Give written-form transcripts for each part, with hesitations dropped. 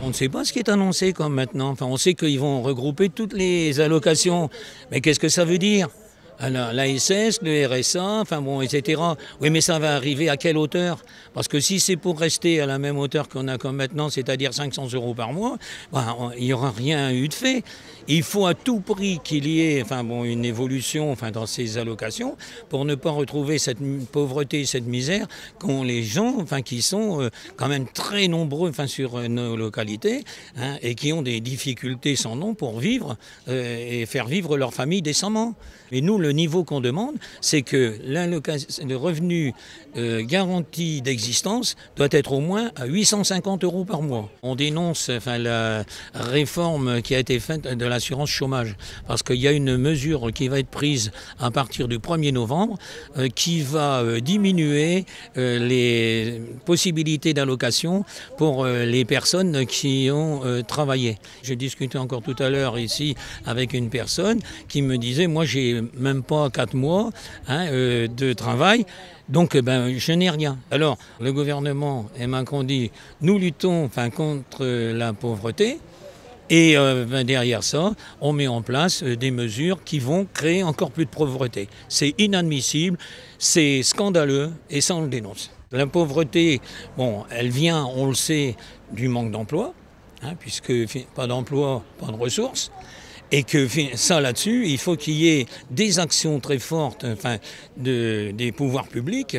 On ne sait pas ce qui est annoncé comme maintenant. Enfin, on sait qu'ils vont regrouper toutes les allocations. Mais qu'est-ce que ça veut dire? Alors, l'ASS, le RSA, enfin bon, etc. Oui, mais ça va arriver à quelle hauteur? Parce que si c'est pour rester à la même hauteur qu'on a comme maintenant, c'est-à-dire 500 € par mois, il n'y aura rien eu de fait. Il faut à tout prix qu'il y ait une évolution dans ces allocations pour ne pas retrouver cette pauvreté, cette misère qu'ont les gens qui sont quand même très nombreux sur nos localités et qui ont des difficultés sans nom pour vivre et faire vivre leur famille décemment. Et nous, le niveau qu'on demande, c'est que le revenu garanti d'existence doit être au moins à 850 € par mois. On dénonce la réforme qui a été faite de l'assurance chômage, parce qu'il y a une mesure qui va être prise à partir du 1er novembre qui va diminuer les possibilités d'allocation pour les personnes qui ont travaillé. J'ai discuté encore tout à l'heure ici avec une personne qui me disait, moi j'ai même pas 4 mois de travail, donc je n'ai rien. Alors le gouvernement et Macron dit, nous luttons contre la pauvreté, et derrière ça, on met en place des mesures qui vont créer encore plus de pauvreté. C'est inadmissible, c'est scandaleux, et ça on le dénonce. La pauvreté, elle vient, on le sait, du manque d'emploi, puisque pas d'emploi, pas de ressources. Et que ça là-dessus, il faut qu'il y ait des actions très fortes des pouvoirs publics,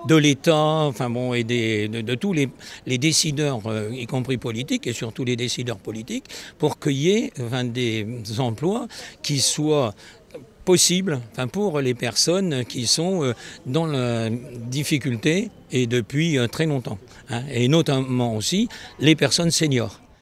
de l'État et de tous les décideurs, y compris politiques, et surtout les décideurs politiques, pour qu'il y ait des emplois qui soient possibles pour les personnes qui sont dans la difficulté et depuis très longtemps. Et notamment aussi les personnes seniors.